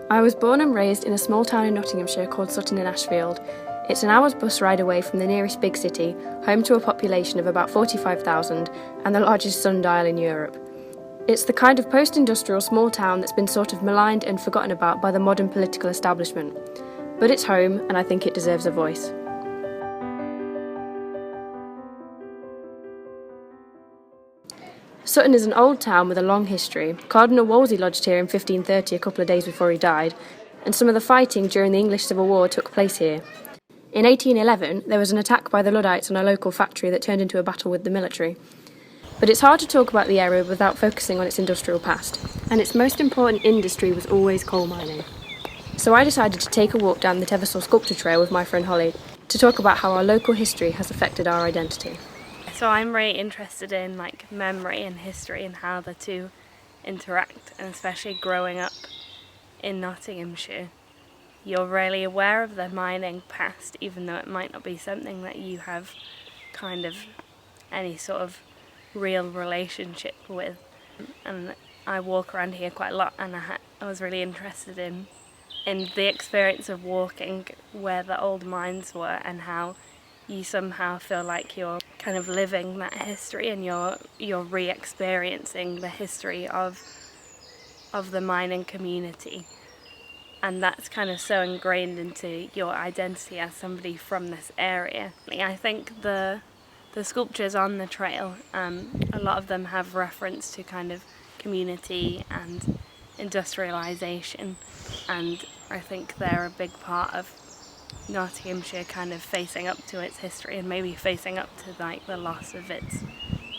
I was born and raised in a small town in Nottinghamshire called Sutton in Ashfield. It's an hour's bus ride away from the nearest big city, home to a population of about 45,000 and the largest sundial in Europe. It's the kind of post-industrial small town that's been sort of maligned and forgotten about by the modern political establishment. But it's home, and I think it deserves a voice. Sutton is an old town with a long history. Cardinal Wolsey lodged here in 1530, a couple of days before he died, and some of the fighting during the English Civil War took place here. In 1811, there was an attack by the Luddites on a local factory that turned into a battle with the military. But it's hard to talk about the area without focusing on its industrial past, and its most important industry was always coal mining. So I decided to take a walk down the Teversall Sculpture Trail with my friend Holly to talk about how our local history has affected our identity. So I'm really interested in memory and history and how the two interact, and especially growing up in Nottinghamshire. You're really aware of the mining past, even though it might not be something that you have kind of any sort of real relationship with. And I walk around here quite a lot, and I was really interested in the experience of walking where the old mines were, and how you somehow feel like you're kind of living that history, and you're re-experiencing the history of the mining community. And that's kind of so ingrained into your identity as somebody from this area. I think the sculptures on the trail, a lot of them have reference to kind of community and industrialisation, and I think they're a big part of Nottinghamshire kind of facing up to its history, and maybe facing up to the loss of its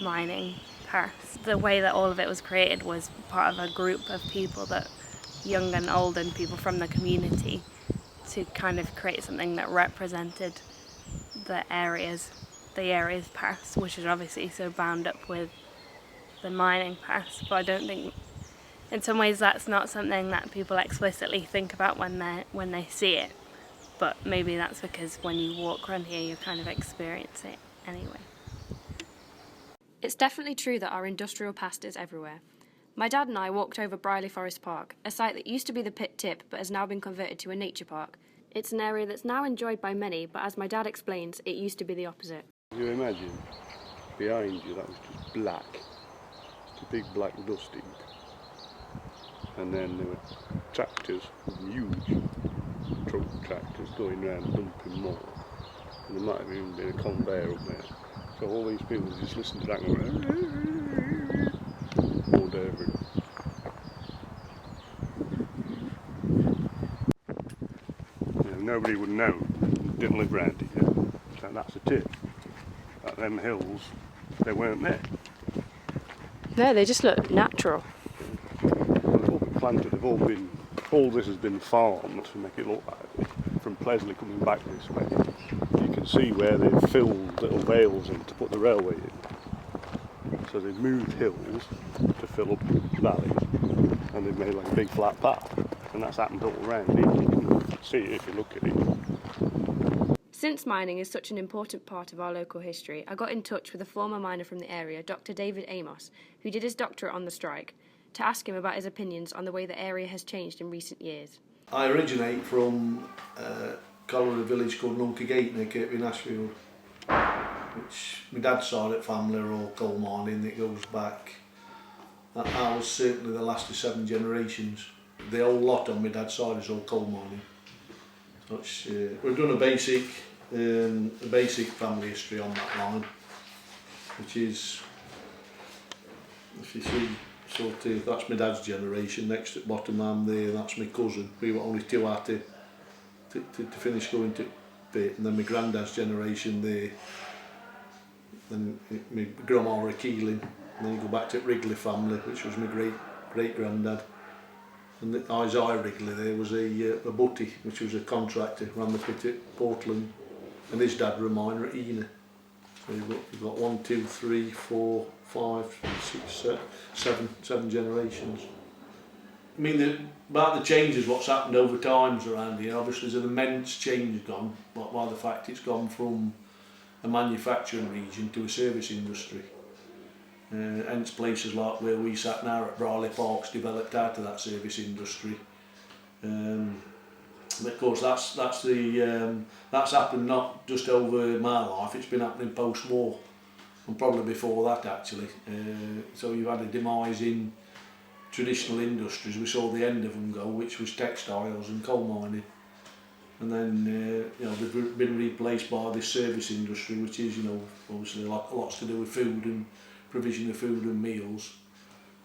mining past. The way that all of it was created was part of a group of people, that young and old and people from the community, to kind of create something that represented the areas past, which is obviously so bound up with the mining past. But I don't think, in some ways, that's not something that people explicitly think about when they see it. But maybe that's because when you walk around here, you kind of experience it anyway. It's definitely true that our industrial past is everywhere. My dad and I walked over Brierley Forest Park, a site that used to be the pit tip but has now been converted to a nature park. It's an area that's now enjoyed by many, but as my dad explains, it used to be the opposite. Can you imagine, behind you, that was just black, just a big black dust heap. And then there were tractors, huge truck tractors going around dumping more. And there might have even been a conveyor up there. So all these people just listen to that going all day every day. Nobody would know, didn't live round here. So that's a tip. Like them hills, they weren't there. No, they just look natural. They've all been planted, all this has been farmed to make it look like it. From Plesley coming back this way, you can see where they've filled little vales in to put the railway in. So they've moved hills to fill up valleys, and they've made like a big flat path, and that's happened all around here. You can see it if you look at it. Since mining is such an important part of our local history, I got in touch with a former miner from the area, Dr. David Amos, who did his doctorate on the strike, to ask him about his opinions on the way the area has changed in recent years. I originate from a village called Nunkagate near Kirkby Ashfield, which my dad's side of the family are all coal mining. That goes back, I was certainly the last of 7 generations. The whole lot on my dad's side is all coal mining. So we've done a basic family history on that line, which is, if you see, sort of, that's my dad's generation. Next at bottom I'm there, that's my cousin. We were only 2 out to finish going to bit, and then my granddad's generation there. Then my grandma were Keeling, and then you go back to Wrigley family, which was my great granddad. And Isaiah Wrigley there was a butty, which was a contractor, ran the pit at Portland, and his dad were a miner at Ena. So you've got 1, 2, 3, 4, 5, 6, 7 generations. I mean, about the changes, what's happened over times around here, obviously there's an immense change gone, but by the fact it's gone from a manufacturing region to a service industry. Hence places like where we sat now at Brierley Park's developed out of that service industry. But of course that's happened not just over my life, it's been happening post-war and probably before that actually. So you've had a demise in traditional industries. We saw the end of them go, which was textiles and coal mining, and then they've been replaced by this service industry, which is obviously lots to do with food and provision of food and meals,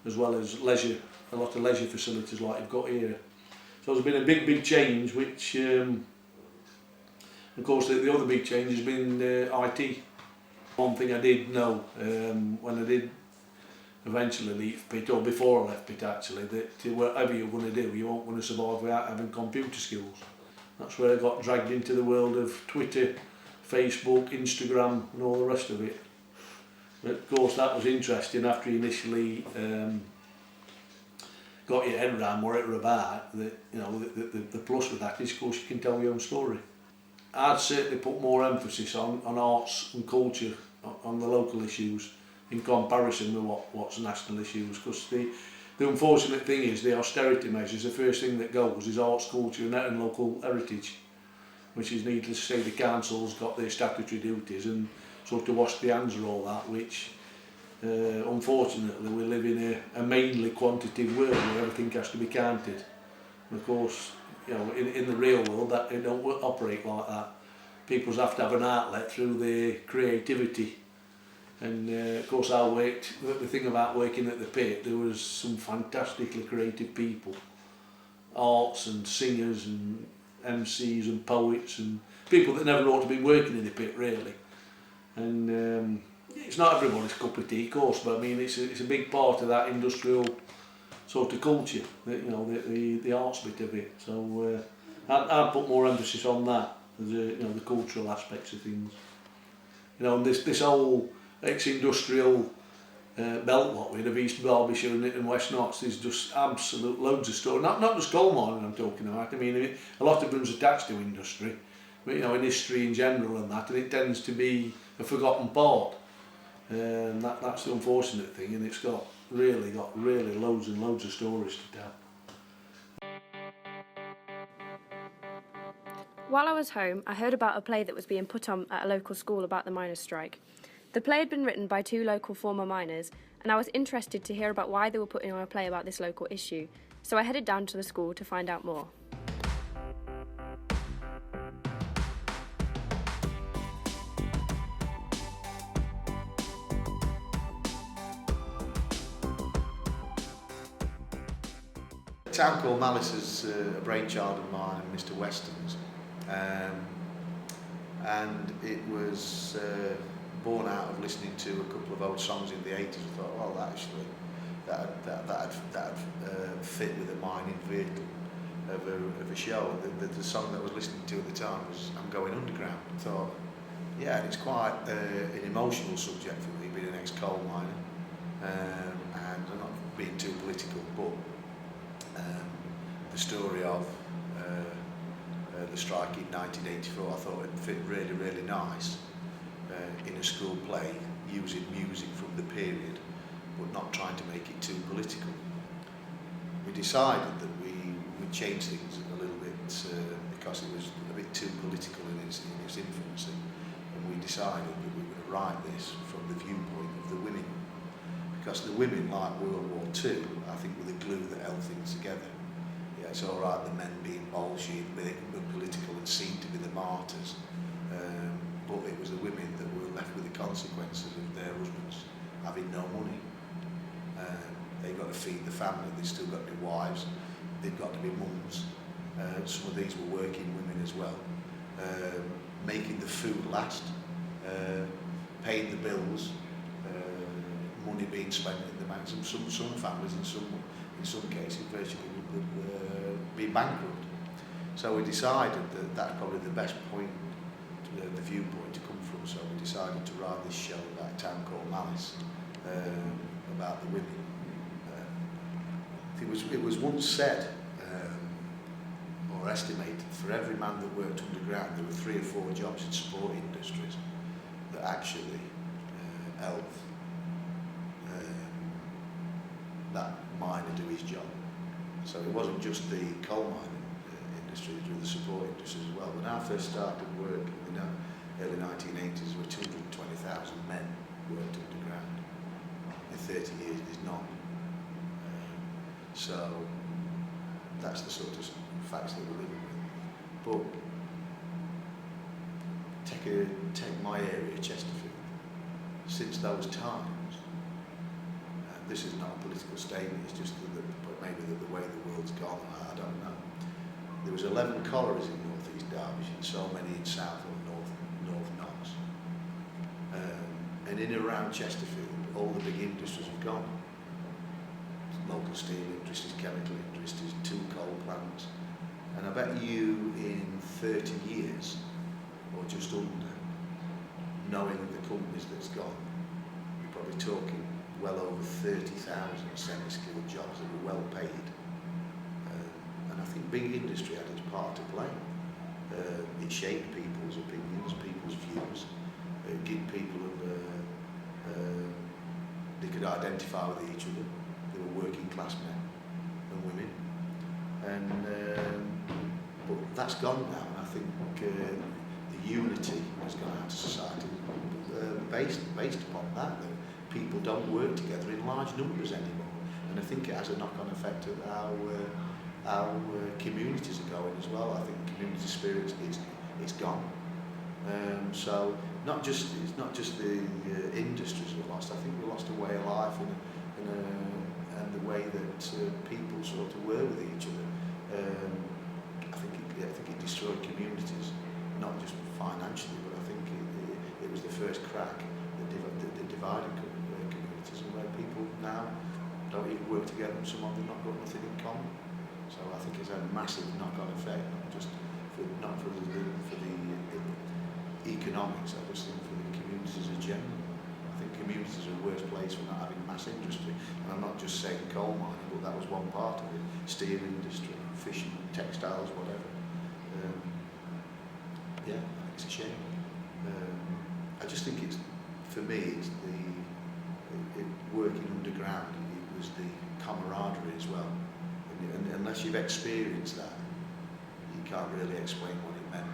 as well as leisure, a lot of leisure facilities like you've got here. So there's been a big change, which of course the other big change has been IT. One thing I did know when I did eventually leave PIT, or before I left PIT actually, that whatever you're going to do, you won't going to survive without having computer skills. That's where I got dragged into the world of Twitter, Facebook, Instagram and all the rest of it. But of course that was interesting after you initially got your head around what it were about. The plus with that is of course you can tell your own story. I'd certainly put more emphasis on arts and culture, on the local issues, in comparison with what's national issues, because the unfortunate thing is the austerity measures, the first thing that goes is arts, culture and local heritage, which is needless to say the council's got their statutory duties and sort of wash the hands of all that, which unfortunately we live in a mainly quantitative world where everything has to be counted. And of course, in the real world that it don't operate like that. People have to have an outlet through their creativity. And of course the thing about working at the PIT, there was some fantastically creative people, arts and singers and MCs and poets and people that never ought to be working in the PIT really. And it's not everybody's cup of tea of course, but I mean it's a big part of that industrial sort of culture, the arts bit of it. So I'd put more emphasis on that, the cultural aspects of things. And this whole ex-industrial belt what we of East Derbyshire and West Notts, there's just absolute loads of stories. Not just coal mining I'm talking about. I mean a lot of them's attached to industry, but in history in general and that, and it tends to be a forgotten part. And that's the unfortunate thing, and it's got really loads and loads of stories to tell. While I was home, I heard about a play that was being put on at a local school about the miners' strike. The play had been written by 2 local former miners, and I was interested to hear about why they were putting on a play about this local issue, so I headed down to the school to find out more. Town called Malice is a brainchild of mine and Mr. Weston's, and it was born out of listening to a couple of old songs in the 80s. I thought, well, actually, that'd fit with a mining vehicle of a show. The song that I was listening to at the time was "I'm Going Underground." I thought, yeah, and it's quite an emotional subject for me, being an ex-coal miner, and I'm not being too political, but the story of the strike in 1984, I thought it fit really nice in a school play, using music from the period, but not trying to make it too political. We decided that we'd change things a little bit because it was a bit too political in its infancy, and we decided that we were going to write this from the viewpoint of the women, because the women, like World War II, I think were the glue that held things together. Yeah, it's all right the men being bolshy, being political and seen to be the martyrs, but it was the women that were left with the consequences of their husbands having no money. They've got to feed the family, they've still got to be wives, they've got to be mums. Some of these were working women as well, making the food last, paying the bills, money being spent in the banks. Some families in some cases virtually would be bankrupt. So we decided that that's probably the best point, the viewpoint to come from. So we decided to write this show about a town called Malice, about the women. It was once said, or estimated, for every man that worked underground, there were 3 or 4 jobs in support industries that actually helped that miner do his job. So it wasn't just the coal mining, industry, through the support industry as well. When I first started work in the early 1980s, there were 220,000 men worked underground. In 30 years, there's none. So that's the sort of facts that we're living with. But take my area, Chesterfield. Since those times, this is not a political statement, it's just maybe the way the world's gone, I don't know. There was 11 collieries in North East Derbyshire and so many in South or North Notts. And in and around Chesterfield, all the big industries have gone. Local steel industries, chemical industries, 2 coal plants. And I bet you in 30 years, or just under, knowing the companies that's gone, you're probably talking well over 30,000 semi-skilled jobs that were well paid. And I think big industry had its part to play. It shaped people's opinions, people's views. It gave people they could identify with each other. They were working class men and women. But that's gone now, and I think the unity has gone out of society based upon that people don't work together in large numbers anymore. And I think it has a knock-on effect of how communities are going as well. I think community spirit is gone. So it's not just the industries we've lost. I think we lost a way of life and the way that people sort of were with each other. I think it destroyed communities, not just financially, but I think it was the first crack that divided communities, and where people now don't even work together, and some of them not got nothing in common. So I think it's had a massive knock-on effect, not for the economics, I just think for the communities in general. I think communities are a worse place for not having mass industry, and I'm not just saying coal mining, but that was one part of it. Steel industry, fishing, textiles, whatever. Yeah, I think it's a shame. I just think for me, it's working underground. It was the camaraderie as well, and unless you've experienced that, you can't really explain what it meant.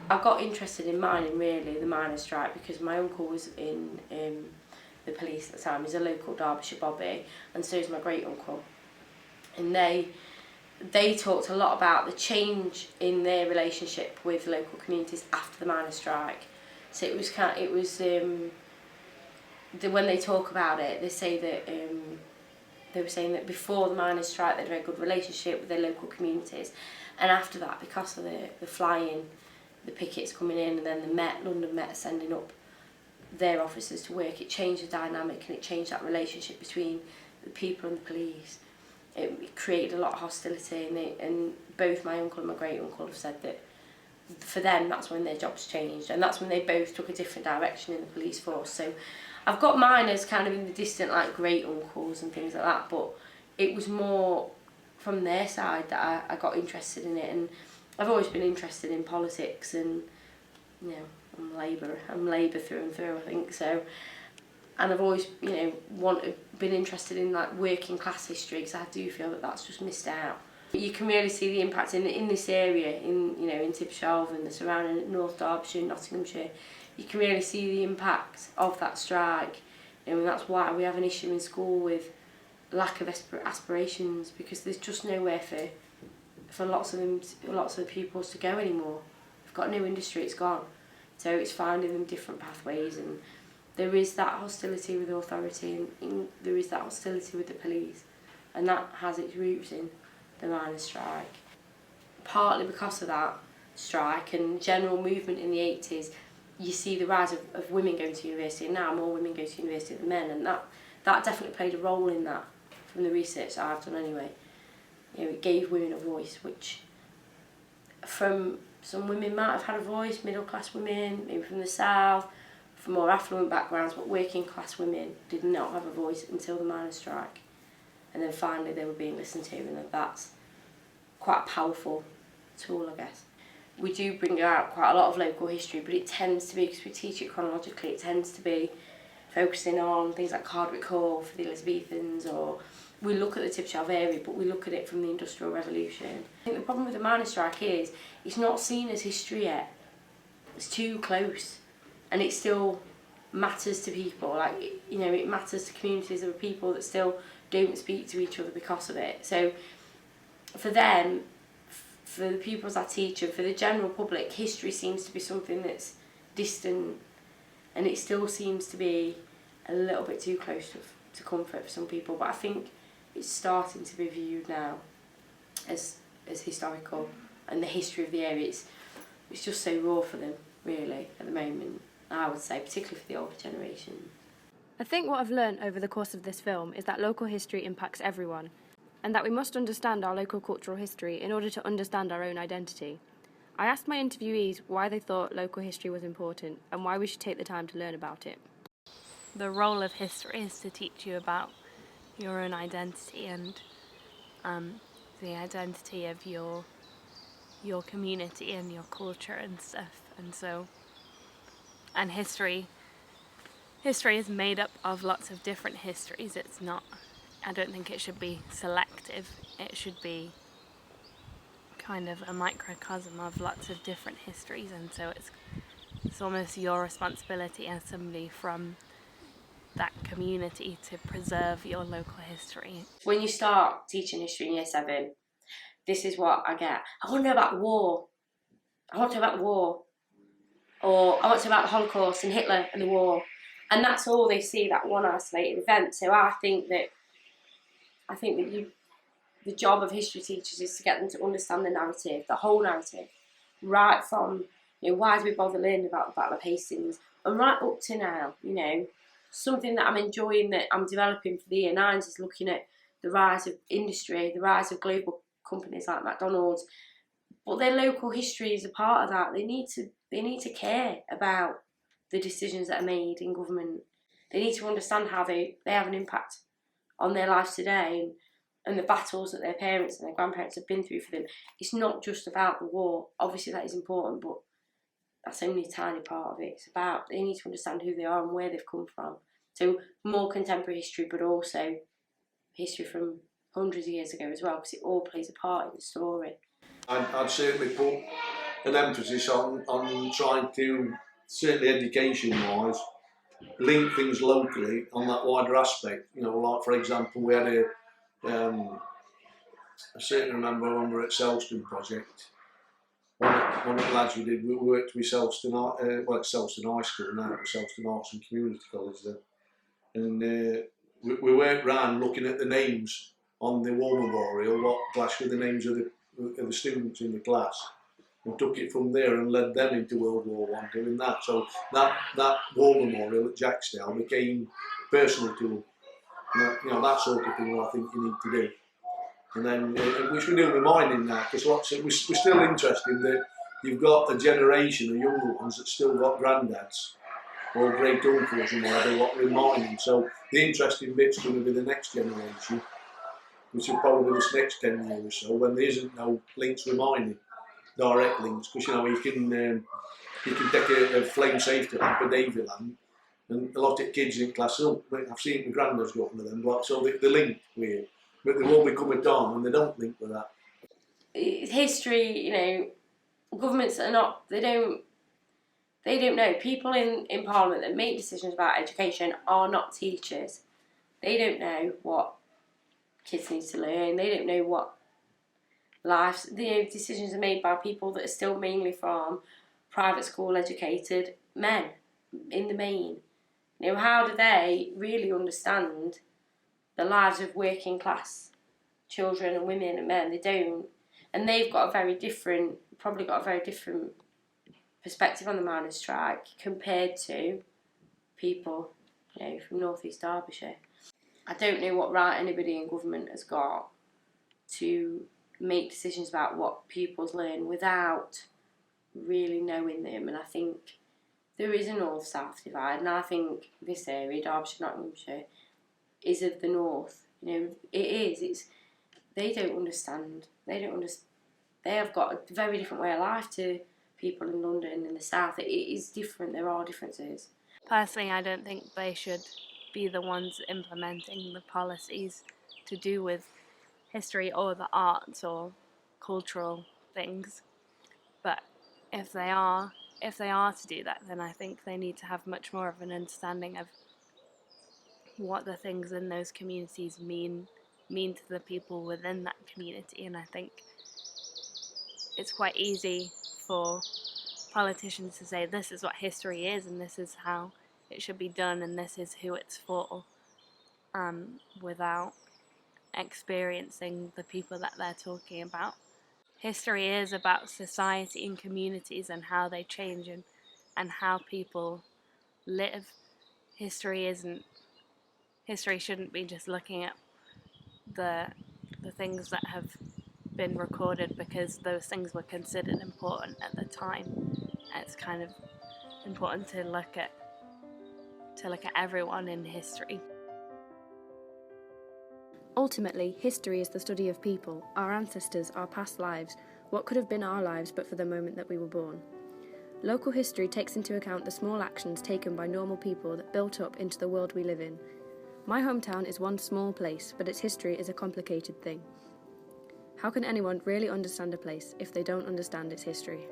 I got interested in mining, really, the miners' strike, because my uncle was in the police at the time. He's a local Derbyshire bobby, and so is my great uncle. And they talked a lot about the change in their relationship with local communities after the miners' strike. So when they talk about it, they say that they were saying that before the miners' strike, they had a very good relationship with their local communities, and after that, because of the flying, the pickets coming in, and then the London Met sending up their officers to work, it changed the dynamic, and it changed that relationship between the people and the police. It created a lot of hostility, and both my uncle and my great uncle have said that for them that's when their jobs changed, and that's when they both took a different direction in the police force. So I've got mine as kind of in the distant, like great uncles and things like that, but it was more from their side that I got interested in it. And I've always been interested in politics, and I'm Labour through and through, I think so. And I've always, been interested in like working class history, because I do feel that that's just missed out. You can really see the impact in this area, in Tibshelf and the surrounding North Derbyshire, Nottinghamshire. You can really see the impact of that strike, and that's why we have an issue in school with lack of aspirations, because there's just nowhere for lots of the pupils to go anymore. We've got no industry, it's gone. So it's finding them different pathways, and there is that hostility with authority, and there is that hostility with the police, and that has its roots in the miners' strike. Partly because of that strike and general movement in the 80s, you see the rise of women going to university, and now more women go to university than men, and that definitely played a role in that, from the research that I've done anyway. It gave women a voice, which from some women might have had a voice, middle class women, maybe from the south, from more affluent backgrounds, but working class women did not have a voice until the miners' strike. And then finally they were being listened to, and that's quite a powerful tool, I guess. We do bring out quite a lot of local history, but it tends to be, because we teach it chronologically, it tends to be focusing on things like Cardwick Hall for the Elizabethans, or we look at the Tibshelf area, but we look at it from the Industrial Revolution. I think the problem with the miners' strike is it's not seen as history yet. It's too close, and it still matters to people. Like, you know, it matters to communities of people that still don't speak to each other because of it. So for them, for the pupils I teach and for the general public, history seems to be something that's distant, and it still seems to be a little bit too close to comfort for some people. But I think it's starting to be viewed now as historical, and the history of the area, it's just so raw for them, really, at the moment, I would say, particularly for the older generation. I think what I've learnt over the course of this film is that local history impacts everyone, and that we must understand our local cultural history in order to understand our own identity. I asked my interviewees why they thought local history was important and why we should take the time to learn about it. The role of history is to teach you about your own identity and the identity of your community and your culture and stuff. And history is made up of lots of different histories. It's not, I don't think it should be selective. It should be kind of a microcosm of lots of different histories, and so it's almost your responsibility as somebody from that community to preserve your local history. When you start teaching history in Year 7, this is what I get. I want to know about the war. I want to know about the war. Or I want to know about the Holocaust and Hitler and the war. And that's all they see, that one isolated event. So I think that the job of history teachers is to get them to understand the narrative, the whole narrative, right from, you know, why do we bother learning about the Battle of Hastings, and right up to now. You know, something that I'm enjoying, that I'm developing for the Year 9s, is looking at the rise of industry, the rise of global companies like McDonald's, but their local history is a part of that. They need to care about the decisions that are made in government. They need to understand how they have an impact on their lives today, and the battles that their parents and their grandparents have been through for them. It's not just about the war. Obviously that is important, but that's only a tiny part of it. It's about, they need to understand who they are and where they've come from. So more contemporary history, but also history from hundreds of years ago as well, because it all plays a part in the story. I'd certainly put an emphasis on trying to, certainly education-wise, link things locally on that wider aspect. You know, like for example, we had I certainly remember when we were at Selston Project, one of the lads we worked with Selston, it's Selston High School now, but Selston Arts and Community College then. And we went round looking at the names on the war memorial, what clashed with the names of the students in the class, and took it from there and led them into World War I doing that. So that war memorial at Jacksdale became personal to them. You know, that sort of thing I think you need to do. And then, which we do with mining now, because we're still interested that you've got a generation of younger ones that still got granddads or great uncles and whatever what we're mining. So the interesting bit's going to be the next generation, which will probably be this next 10 years or so, when there isn't no links with mining, direct links, because you know you can take a flame safety lamp, a Davy lamp, and a lot of kids in class, oh, I've seen my granddad's got one of them, so they link with it. But there will become a time when they don't link with that. History, you know, governments are not, they don't know. People in Parliament that make decisions about education are not teachers. They don't know what kids need to learn. They don't know what lives, you know, decisions are made by people that are still mainly from private school educated men in the main. You know, how do they really understand the lives of working class children and women and men? They don't. And they've got probably got a very different perspective on the miners' strike compared to people, you know, from North East Derbyshire. I don't know what right anybody in government has got to make decisions about what pupils learn without really knowing them. And I think there is a north-south divide, and I think this area, Derbyshire, Nottinghamshire, is of the north. You know, it is. They don't understand. They have got a very different way of life to people in London and the south. It is different. There are differences. Personally, I don't think they should be the ones implementing the policies to do with history or the arts or cultural things. But if they are to do that, then I think they need to have much more of an understanding of what the things in those communities mean to the people within that community. And I think it's quite easy for politicians to say this is what history is and this is how it should be done and this is who it's for, without experiencing the people that they're talking about. History is about society and communities and how they change and how people live. History shouldn't be just looking at the things that have been recorded because those things were considered important at the time. It's kind of important to look at everyone in history. Ultimately, history is the study of people, our ancestors, our past lives, what could have been our lives but for the moment that we were born. Local history takes into account the small actions taken by normal people that built up into the world we live in. My hometown is one small place, but its history is a complicated thing. How can anyone really understand a place if they don't understand its history?